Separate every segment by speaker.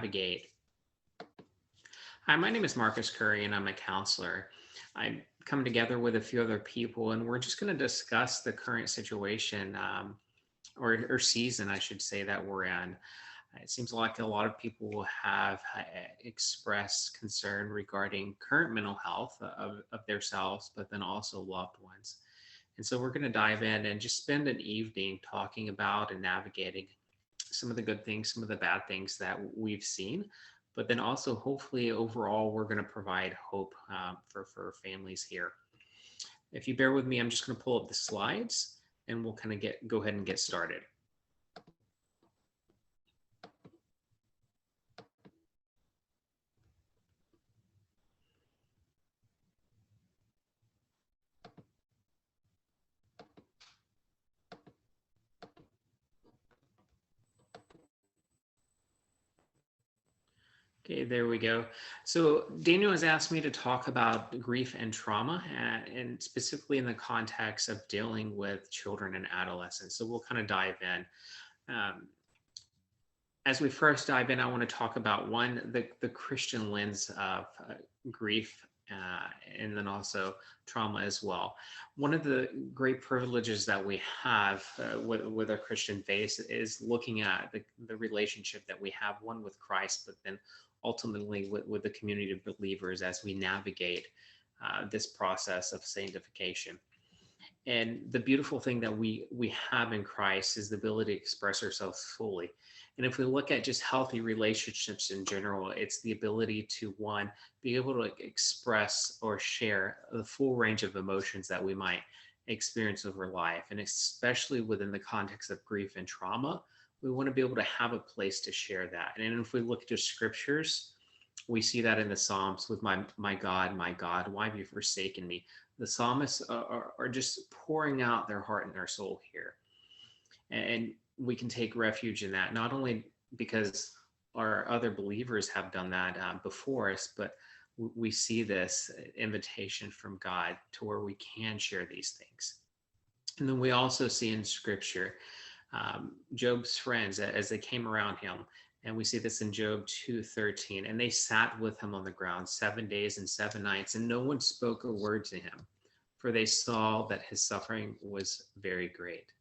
Speaker 1: Navigate. Hi, my name is Marcus Curry, and I'm a counselor. I come together with a few other people, and we're just going to discuss the current situation or season, I should say, that we're in. It seems like a lot of people have expressed concern regarding current mental health of themselves, but then also loved ones. And so we're going to dive in and just spend an evening talking about and navigating some of the good things, some of the bad things that we've seen, but then also hopefully overall we're going to provide hope for families here. If you bear with me, I'm just going to pull up the slides and we'll kind of go ahead and get started. Okay, there we go. So Daniel has asked me to talk about grief and trauma, and specifically in the context of dealing with children and adolescents. So we'll kind of dive in. Um, as we first dive in, I want to talk about the Christian lens of grief and then also trauma as well. One of the great privileges that we have with our Christian faith is looking at the relationship that we have, one with Christ, but then ultimately with the community of believers as we navigate this process of sanctification. And the beautiful thing that we have in Christ is the ability to express ourselves fully. And if we look at just healthy relationships in general, it's the ability to, one, be able to express or share the full range of emotions that we might experience over life. And especially within the context of grief and trauma, we want to be able to have a place to share that. And if we look to scriptures, we see that in the Psalms with my God, why have you forsaken me? The psalmists are just pouring out their heart and their soul here. And we can take refuge in that, not only because our other believers have done that before us, but we see this invitation from God to where we can share these things. And then we also see in scripture Job's friends as they came around him. And we see this in Job 2:13. And they sat with him on the ground 7 days and 7 nights, and no one spoke a word to him, for they saw that his suffering was very great.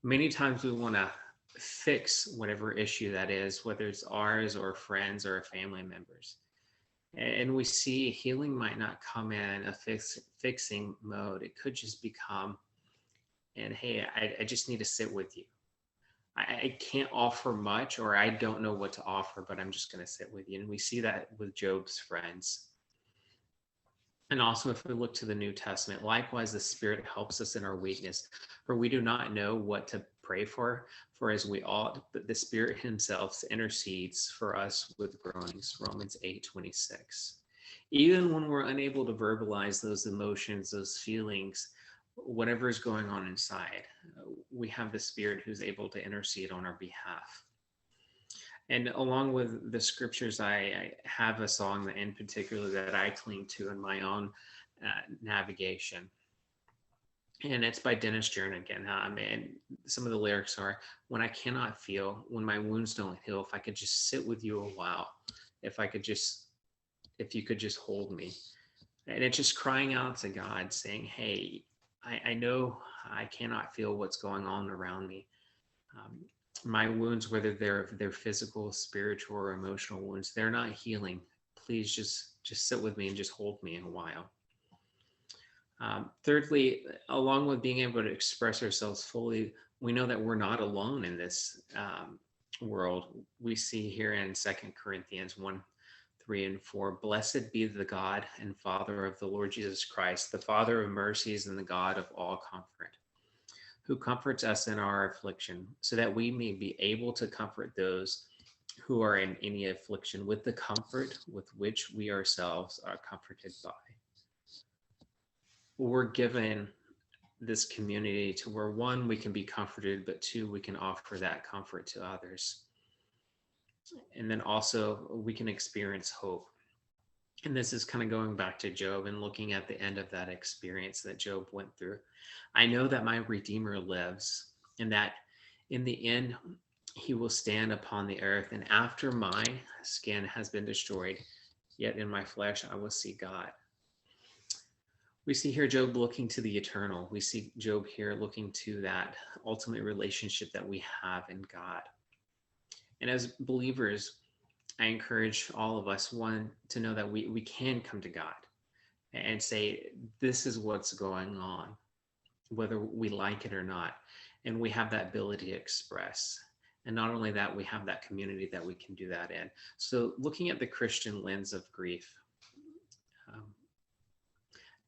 Speaker 1: Many times we want to fix whatever issue that is, whether it's ours or friends or family members. And we see healing might not come in a fixing mode. It could just become, and hey, I just need to sit with you. I can't offer much, or I don't know what to offer, but I'm just going to sit with you. And we see that with Job's friends. And also, if we look to the New Testament, likewise, the Spirit helps us in our weakness, for we do not know what to pray for as we ought, but the Spirit himself intercedes for us with groanings, Romans 8:26. Even when we're unable to verbalize those emotions, those feelings, whatever is going on inside, we have the Spirit who's able to intercede on our behalf. And along with the scriptures, I have a song in particular that I cling to in my own navigation. And it's by Dennis Jernigan. And some of the lyrics are, when I cannot feel, when my wounds don't heal, if I could just sit with you a while, if you could just hold me. And it's just crying out to God saying, hey, I know I cannot feel what's going on around me. My wounds, whether they're physical, spiritual, or emotional wounds, they're not healing. Please just sit with me and just hold me in a while. Thirdly, along with being able to express ourselves fully, we know that we're not alone in this world. We see here in 2 Corinthians 1:3-4, blessed be the God and Father of the Lord Jesus Christ, the Father of mercies and the God of all comfort, who comforts us in our affliction, so that we may be able to comfort those who are in any affliction with the comfort with which we ourselves are comforted by. We're given this community to where, one, we can be comforted, but two, we can offer that comfort to others. And then also we can experience hope. And this is kind of going back to Job and looking at the end of that experience that Job went through. I know that my Redeemer lives, and that in the end, He will stand upon the earth, and after my skin has been destroyed, yet in my flesh I will see God. We see here Job looking to the eternal. We see Job here looking to that ultimate relationship that we have in God. And as believers, I encourage all of us, one, to know that we can come to God and say, this is what's going on, whether we like it or not. And we have that ability to express. And not only that, we have that community that we can do that in. So, looking at the Christian lens of grief, um,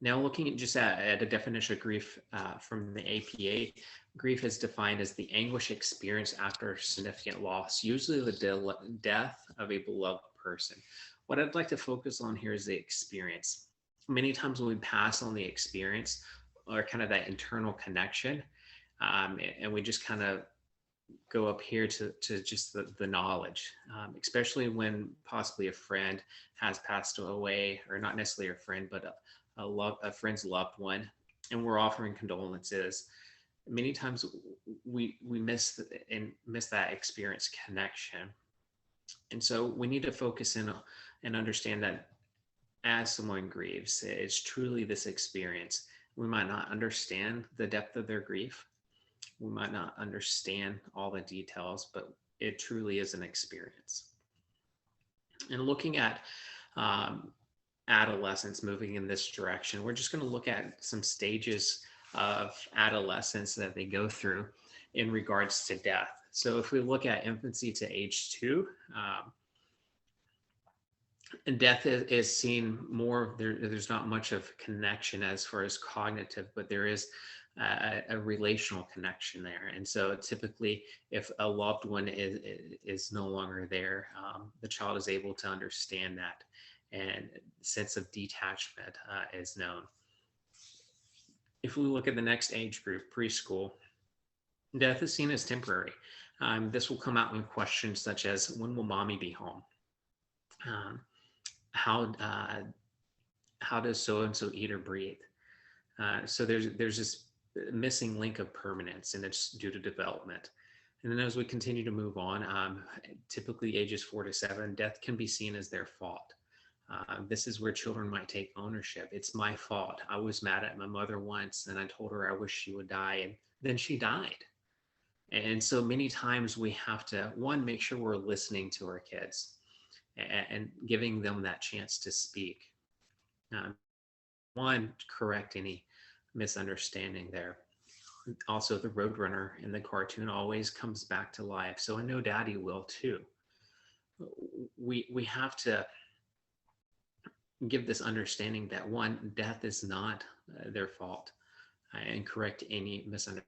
Speaker 1: now looking at just at a definition of grief from the APA, grief is defined as the anguish experienced after significant loss, usually the death of a beloved person. What I'd like to focus on here is the experience. Many times when we pass on the experience or kind of that internal connection, and we just kind of go up here to just the knowledge, especially when possibly a friend has passed away, or not necessarily a friend, but a friend's loved one, and we're offering condolences. Many times we miss that experience connection, and so we need to focus in and understand that as someone grieves, it's truly this experience. We might not understand the depth of their grief. We might not understand all the details, but it truly is an experience. And looking at adolescence moving in this direction, we're just going to look at some stages of adolescence that they go through in regards to death. So if we look at infancy to age 2, and death is seen more, there's not much of connection as far as cognitive, but there is a relational connection there. And so typically if a loved one is no longer there, the child is able to understand that, and sense of detachment is known. If we look at the next age group, preschool, death is seen as temporary. This will come out in questions such as, when will mommy be home? How does so-and-so eat or breathe? So there's this missing link of permanence, and it's due to development. And then as we continue to move on, typically ages 4 to 7, death can be seen as their fault. This is where children might take ownership. It's my fault. I was mad at my mother once, and I told her I wish she would die, and then she died. And so many times we have to, one, make sure we're listening to our kids and giving them that chance to speak. One, correct any misunderstanding there. Also, the Roadrunner in the cartoon always comes back to life, so I know Daddy will too. We have to give this understanding that, one, death is not their fault, and correct any misunderstanding.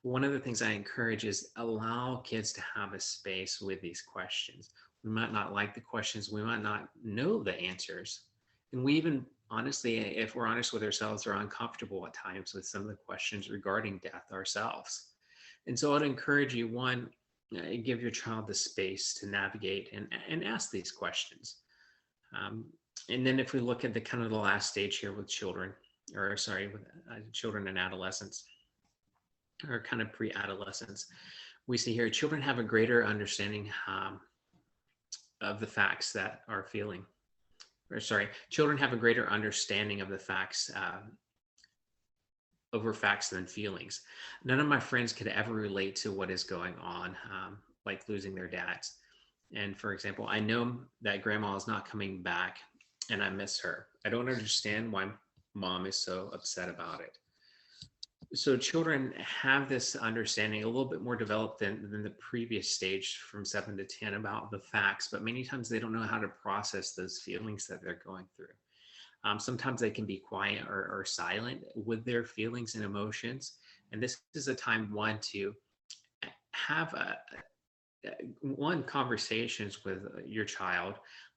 Speaker 1: One of the things I encourage is allow kids to have a space with these questions. We might not like the questions, we might not know the answers. And we even, honestly, if we're honest with ourselves, are uncomfortable at times with some of the questions regarding death ourselves. And so I'd encourage you, one, give your child the space to navigate and ask these questions. And then if we look at the kind of the last stage here with children, or sorry, with children and adolescents, or kind of pre-adolescence, we see here children have a greater understanding of the facts that are feeling, or sorry, children have a greater understanding of the facts over facts than feelings. None of my friends could ever relate to what is going on, like losing their dads. And for example, I know that grandma is not coming back and I miss her. I don't understand why mom is so upset about it. So children have this understanding a little bit more developed than the previous stage from 7 to 10 about the facts, but many times they don't know how to process those feelings that they're going through. Sometimes they can be quiet or silent with their feelings and emotions. And this is a time, one, to have one, conversations with your child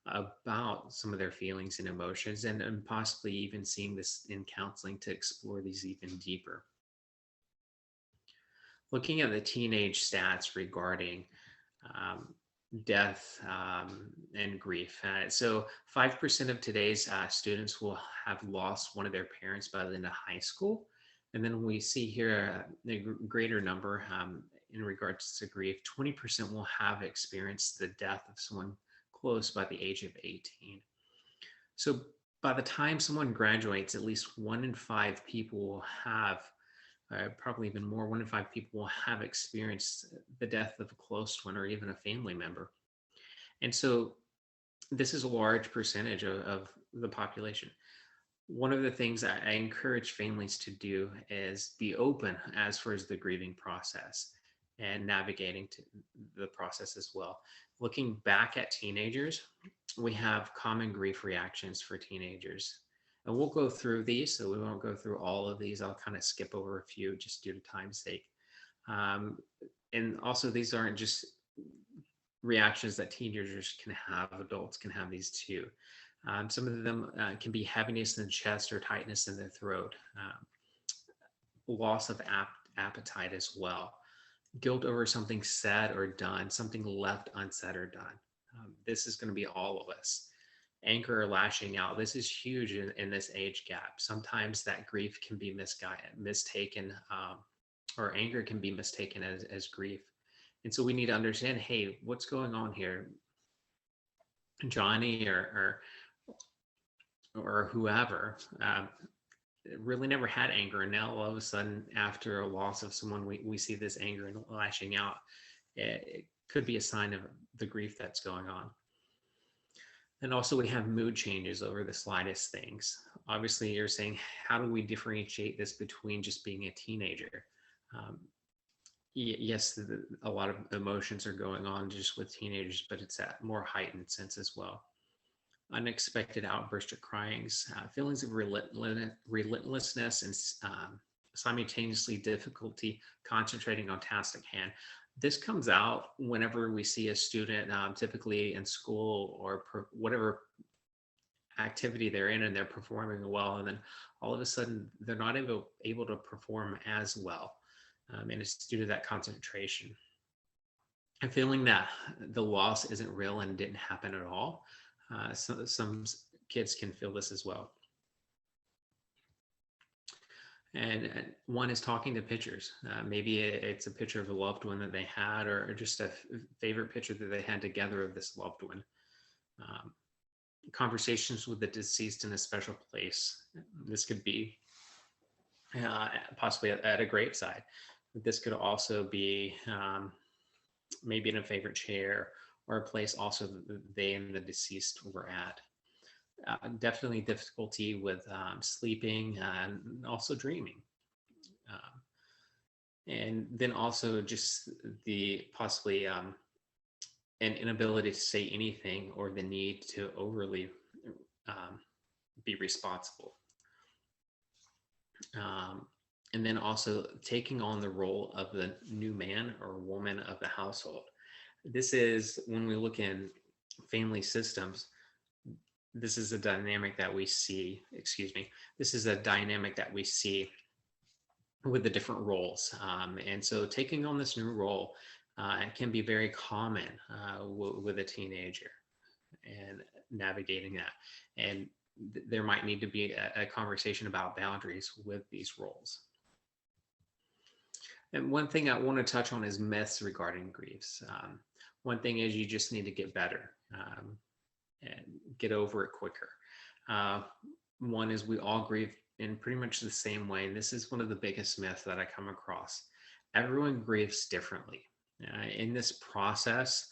Speaker 1: about some of their feelings and emotions, and possibly even seeing this in counseling to explore these even deeper. Looking at the teenage stats regarding um, death and grief. So 5% of today's students will have lost one of their parents by the end of high school. And then we see here a greater number in regards to grief. 20% will have experienced the death of someone close by the age of 18. So by the time someone graduates, at least 1 in 5 people will have, probably even more, 1 in 5 people will have experienced the death of a close one or even a family member. And so this is a large percentage of the population. One of the things I encourage families to do is be open as far as the grieving process and navigating to the process as well. Looking back at teenagers, we have common grief reactions for teenagers. And we'll go through these, so we won't go through all of these. I'll kind of skip over a few just due to time's sake. Um, and also, these aren't just reactions that teenagers can have, adults can have these too. Some of them can be heaviness in the chest or tightness in the throat, loss of appetite as well, guilt over something said or done, something left unsaid or done. This is going to be all of us. Anger or lashing out. This is huge in this age gap. Sometimes that grief can be mistaken, or anger can be mistaken as grief. And so we need to understand, hey, what's going on here? Johnny or whoever really never had anger, and now all of a sudden, after a loss of someone, we see this anger and lashing out. It could be a sign of the grief that's going on. And also, we have mood changes over the slightest things. Obviously, you're saying, how do we differentiate this between just being a teenager? Um, yes, a lot of emotions are going on just with teenagers, but it's at more heightened sense as well. Unexpected outburst of cryings, feelings of relentlessness, and simultaneously difficulty concentrating on tasks at hand. This comes out whenever we see a student, typically in school or whatever activity they're in, and they're performing well, and then all of a sudden they're not able to perform as well, and it's due to that concentration. And feeling that the loss isn't real and didn't happen at all. Some kids can feel this as well. And one is talking to pictures. Maybe it's a picture of a loved one that they had, or just a favorite picture that they had together of this loved one. Conversations with the deceased in a special place. This could be possibly at a graveside. This could also be maybe in a favorite chair, or a place also that they and the deceased were at. Definitely difficulty with sleeping and also dreaming. And then also just the possibly an inability to say anything, or the need to overly be responsible. And then also taking on the role of the new man or woman of the household. This is when we look in family systems, this is a dynamic that we see, this is a dynamic that we see with the different roles. And so taking on this new role can be very common with a teenager, and navigating that. And there might need to be a conversation about boundaries with these roles. And one thing I want to touch on is myths regarding griefs. One thing is, you just need to get better and get over it quicker. One is, we all grieve in pretty much the same way. And this is one of the biggest myths that I come across. Everyone grieves differently. In this process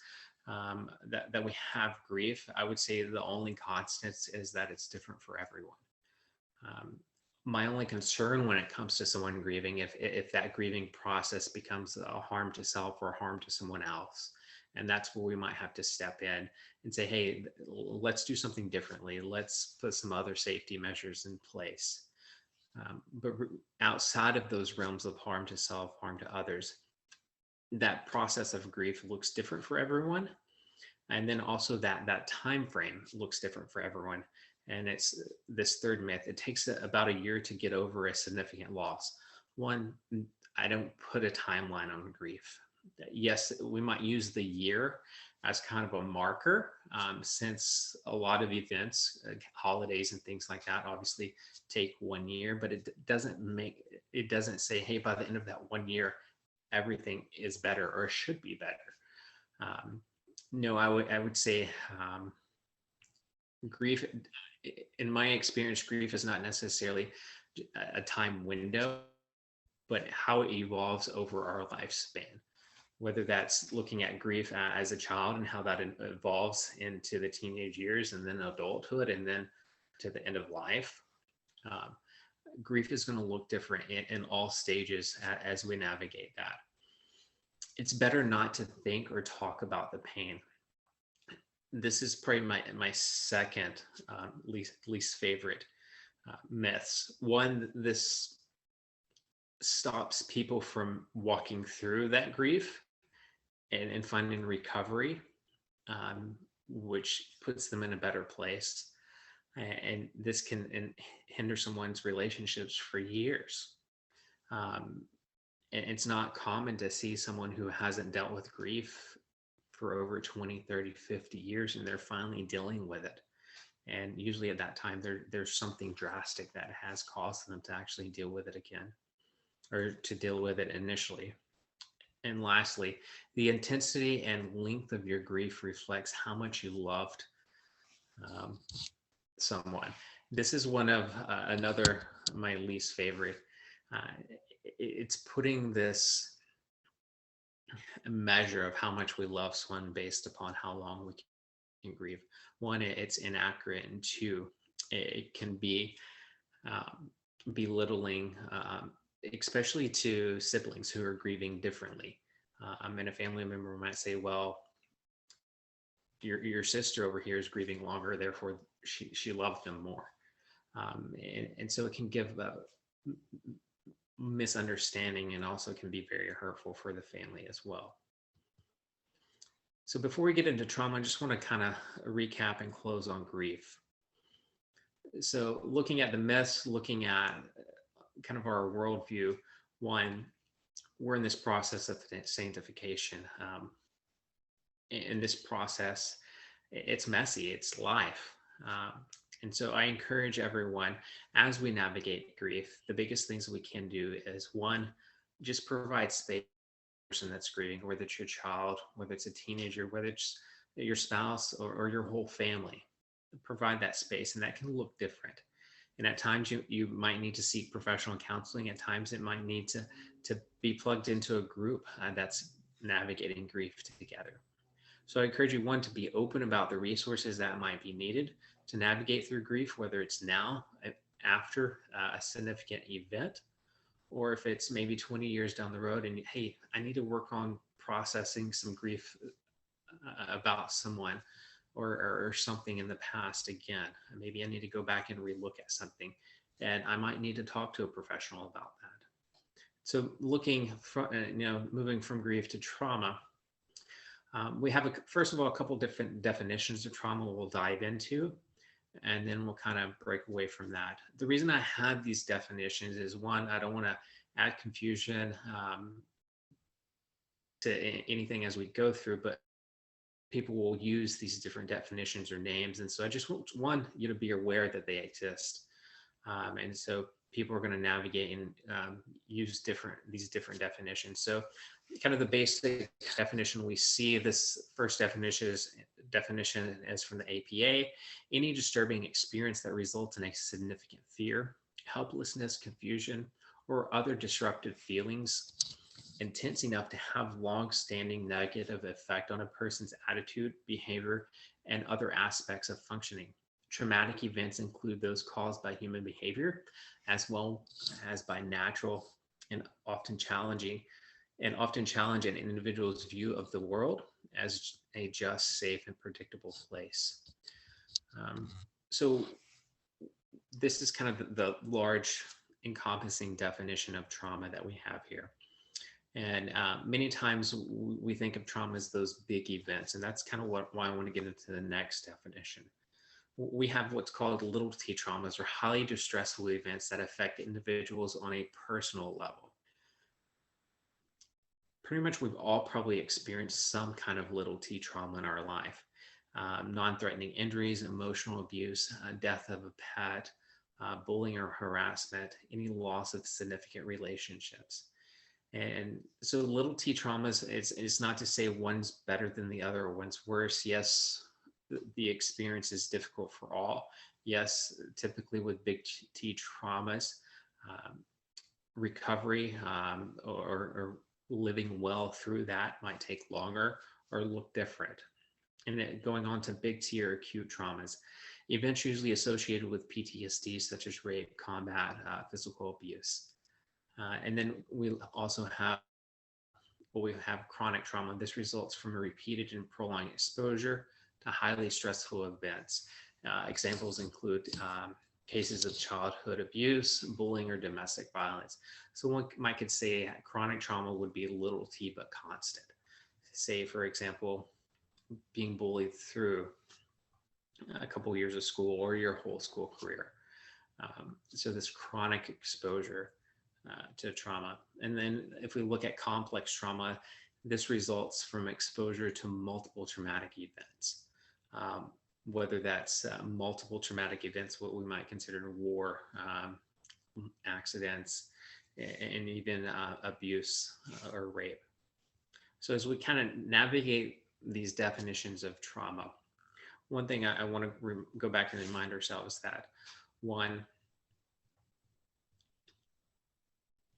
Speaker 1: that we have grief, I would say the only constant is that it's different for everyone. My only concern when it comes to someone grieving, if that grieving process becomes a harm to self or harm to someone else, and that's where we might have to step in and say, hey, let's do something differently. Let's put some other safety measures in place. But outside of those realms of harm to self, harm to others, that process of grief looks different for everyone. And then also that time frame looks different for everyone. And it's this third myth. It takes about a year to get over a significant loss. One, I don't put a timeline on grief. Yes, we might use the year as kind of a marker, since a lot of events, holidays and things like that, obviously take 1 year, but it doesn't say, hey, by the end of that 1 year, everything is better or should be better. Um, no, I would say, grief, in my experience, grief is not necessarily a time window, but how it evolves over our lifespan. Whether that's looking at grief as a child and how that evolves into the teenage years and then adulthood and then to the end of life. Um, Grief is going to look different in all stages as we navigate that. It's better not to think or talk about the pain. This is probably my second, least favorite, myths. One, this stops people from walking through that grief and finding recovery, um, which puts them in a better place. And this can hinder someone's relationships for years. Um, and it's not common to see someone who hasn't dealt with grief for over 20, 30, 50 years, and they're finally dealing with it. And usually at that time, there's something drastic that has caused them to actually deal with it again, or to deal with it initially. And lastly, the intensity and length of your grief reflects how much you loved, um, someone. This is one of, another my least favorite. Uh, it's putting this measure of how much we love someone based upon how long we can grieve. One, it's inaccurate, and two, it can be, um, belittling, especially to siblings who are grieving differently. And a family member might say, "Well, your sister over here is grieving longer, therefore she loved them more." And so it can give a misunderstanding and also can be very hurtful for the family as well. So before we get into trauma, I just want to kind of recap and close on grief. So looking at the myths, looking at kind of our worldview, one, we're in this process of sanctification. In this process, it's messy, it's life. And so I encourage everyone, as we navigate grief, the biggest things we can do is one, just provide space for the person that's grieving, whether it's your child, whether it's a teenager, whether it's your spouse, or your whole family. Provide that space, and that can look different. And at times you might need to seek professional counseling. At times it might need to be plugged into a group, that's navigating grief together. So I encourage you, one, to be open about the resources that might be needed to navigate through grief, whether it's now, after, a significant event, or if it's maybe 20 years down the road and, hey, I need to work on processing some grief, about someone, or something in the past again. Maybe I need to go back and relook at something, and I might need to talk to a professional about that. So looking from, moving from grief to trauma, we have, first of all, a couple different definitions of trauma we'll dive into, and then we'll kind of break away from that. The reason I have these definitions is, one, I don't want to add confusion, to anything as we go through, but people will use these different definitions or names. And so I just want, one, you to be aware that they exist. And so people are going to navigate and, use these different definitions. So kind of the basic definition we see, this first definition is from the APA: any disturbing experience that results in a significant fear, helplessness, confusion, or other disruptive feelings intense enough to have long-standing negative effect on a person's attitude, behavior, and other aspects of functioning. Traumatic events include those caused by human behavior, as well as by natural and often challenge an individual's view of the world as a just, safe, and predictable place. So this is kind of the large encompassing definition of trauma that we have here. And many times we think of trauma as those big events, and that's kind of why I want to get into the next definition. We have what's called little t traumas, or highly distressful events that affect individuals on a personal level. Pretty much we've all probably experienced some kind of little t trauma in our life. Non-threatening injuries, emotional abuse, death of a pet, bullying or harassment, any loss of significant relationships. And so little t traumas, it's not to say one's better than the other or one's worse. Yes, the experience is difficult for all. Yes, typically with big t traumas, um, recovery, or living well through that might take longer or look different. And then going on to big T or acute traumas, events usually associated with PTSD, such as rape, combat, physical abuse. And then we also have chronic trauma. This results from a repeated and prolonged exposure to highly stressful events. Examples include cases of childhood abuse, bullying, or domestic violence. So one might could say chronic trauma would be little t but constant. Say, for example, being bullied through a couple of years of school or your whole school career. So this chronic exposure to trauma. And then if we look at complex trauma, this results from exposure to multiple traumatic events. Whether that's multiple traumatic events, what we might consider war, accidents, and even abuse or rape. So as we kind of navigate these definitions of trauma, one thing I want to go back and remind ourselves that one,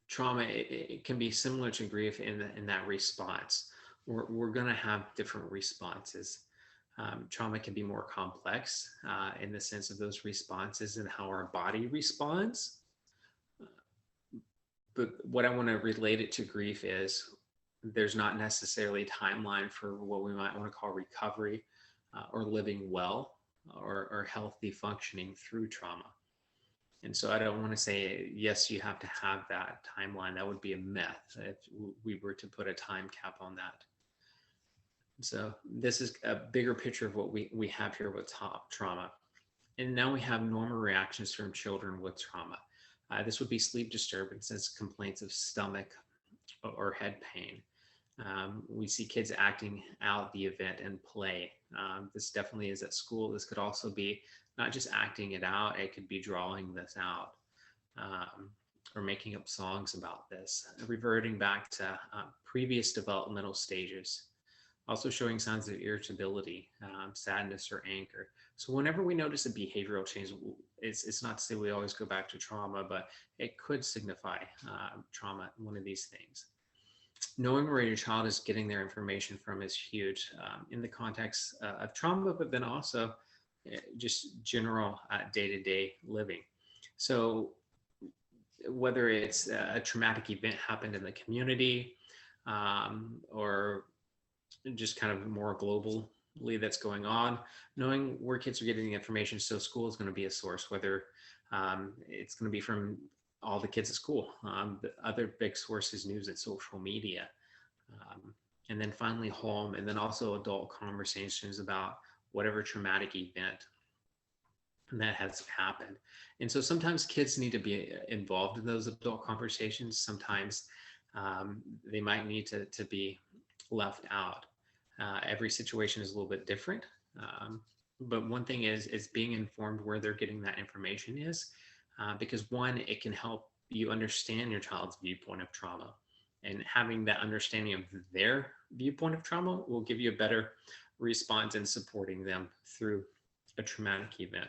Speaker 1: trauma, it can be similar to grief in that response. We're going to have different responses. Trauma can be more complex in the sense of those responses and how our body responds. But what I want to relate it to grief is there's not necessarily a timeline for what we might want to call recovery or living well or healthy functioning through trauma. And so I don't want to say, yes, you have to have that timeline. That would be a myth if we were to put a time cap on that. So this is a bigger picture of what we have here with trauma. And now we have normal reactions from children with trauma. This would be sleep disturbances, complaints of stomach or head pain. We see kids acting out the event in play. This definitely is at school. This could also be not just acting it out, it could be drawing this out or making up songs about this, reverting back to previous developmental stages, also showing signs of irritability, sadness, or anger. So whenever we notice a behavioral change, it's not to say we always go back to trauma, but it could signify trauma, one of these things. Knowing where your child is getting their information from is huge in the context of trauma, but then also just general day-to-day living. So whether it's a traumatic event happened in the community or just kind of more globally that's going on, knowing where kids are getting the information. So school is going to be a source, whether it's going to be from all the kids at school. The other big source is news and social media. And then finally home, and then also adult conversations about whatever traumatic event that has happened. And so sometimes kids need to be involved in those adult conversations. Sometimes they might need to be left out. Every situation is a little bit different. But one thing is being informed where they're getting that information is, because one, it can help you understand your child's viewpoint of trauma. And having that understanding of their viewpoint of trauma will give you a better response in supporting them through a traumatic event.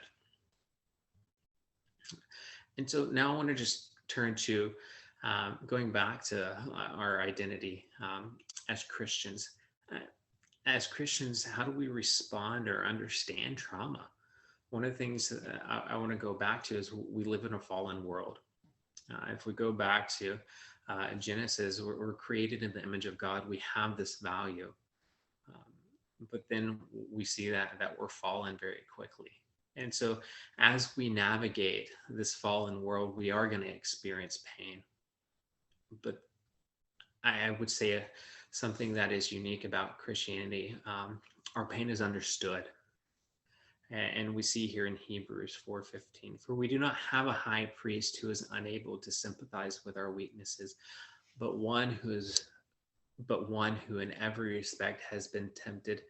Speaker 1: And so now I want to just turn to going back to our identity as Christians. As Christians, how do we respond or understand trauma? One of the things that I want to go back to is we live in a fallen world. If we go back to Genesis, we're created in the image of God. We have this value. But then we see that we're fallen very quickly. And so as we navigate this fallen world, we are going to experience pain. But I would say something that is unique about Christianity. Our pain is understood. And we see here in Hebrews 4:15, for we do not have a high priest who is unable to sympathize with our weaknesses, but one who in every respect has been tempted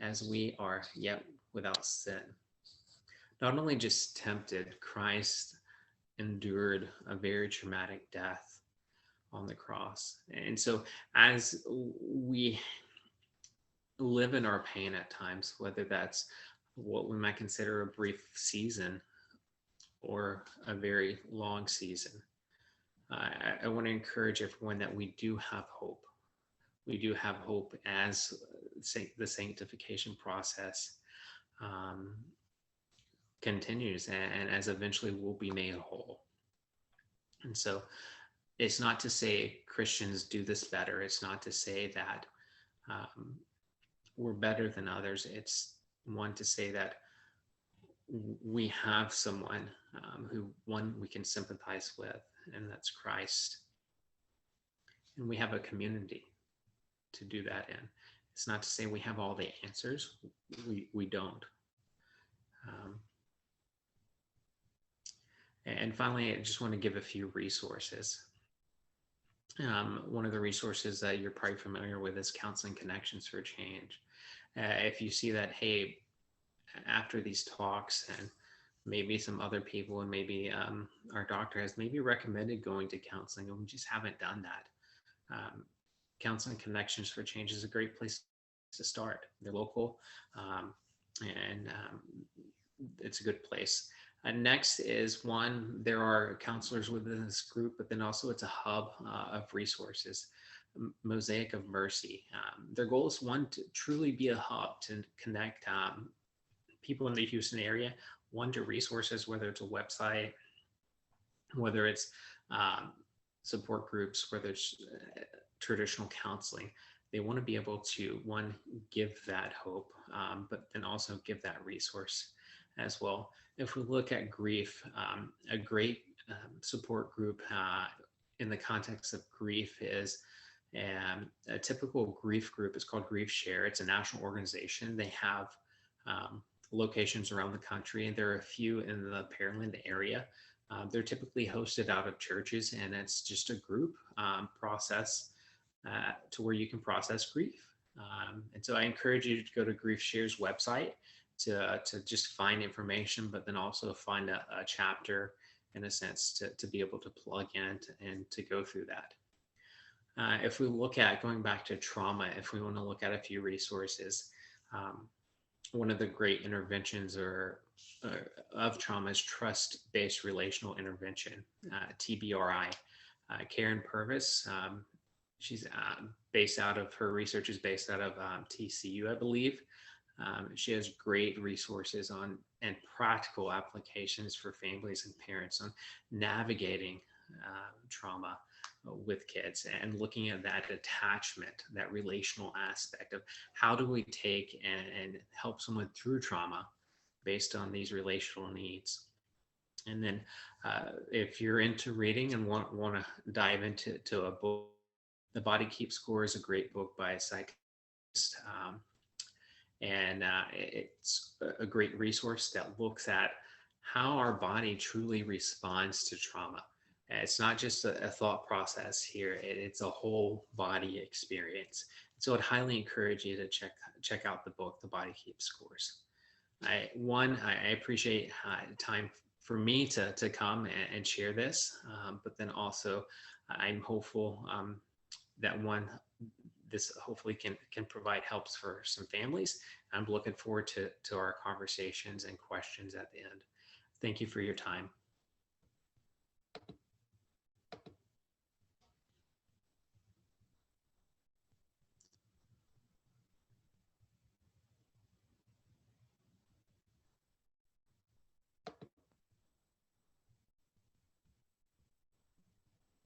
Speaker 1: as we are, yet without sin. Not only just tempted, Christ endured a very traumatic death on the cross. And so as we live in our pain at times, whether that's what we might consider a brief season or a very long season, I want to encourage everyone that we do have hope. We do have hope as the sanctification process um, continues, and as eventually we'll be made whole. And so it's not to say Christians do this better. It's not to say that we're better than others. It's one to say that we have someone who one we can sympathize with, and that's Christ. And we have a community to do that in. It's not to say we have all the answers. We don't. And finally, I just want to give a few resources. One of the resources that you're probably familiar with is Counseling Connections for Change. If you see that, hey, after these talks and maybe some other people and maybe our doctor has maybe recommended going to counseling and we just haven't done that. Counseling Connections for Change is a great place to start. They're local and it's a good place. Next is there are counselors within this group, but then also it's a hub of resources. Mosaic of Mercy. Their goal is to truly be a hub to connect people in the Houston area, to resources, whether it's a website, whether it's support groups, whether it's traditional counseling. They want to be able to, give that hope, but then also give that resource as well. If we look at grief, a great support group in the context of grief is a typical grief group is called Grief Share. It's a national organization. They have locations around the country, and there are a few in the Pearland area. They're typically hosted out of churches, and it's just a group process to where you can process grief. And so I encourage you to go to Grief Share's website to just find information, but then also find a chapter in a sense to be able to plug in and to go through that. If we look at going back to trauma, if we want to look at a few resources, one of the great interventions of trauma is trust-based relational intervention, TBRI. Karen Purvis, she's her research is based out of TCU, I believe. She has great resources and practical applications for families and parents on navigating trauma with kids and looking at that attachment, that relational aspect of how do we take and help someone through trauma based on these relational needs. And then if you're into reading and want to dive into a book, The Body Keeps Score is a great book by a psychologist. And it's a great resource that looks at how our body truly responds to trauma. It's not just a thought process here, it's a whole body experience. So I'd highly encourage you to check out the book, The Body Keeps Scores. I appreciate time for me to come and share this, but then also I'm hopeful that this hopefully can provide helps for some families. I'm looking forward to our conversations and questions at the end. Thank you for your time.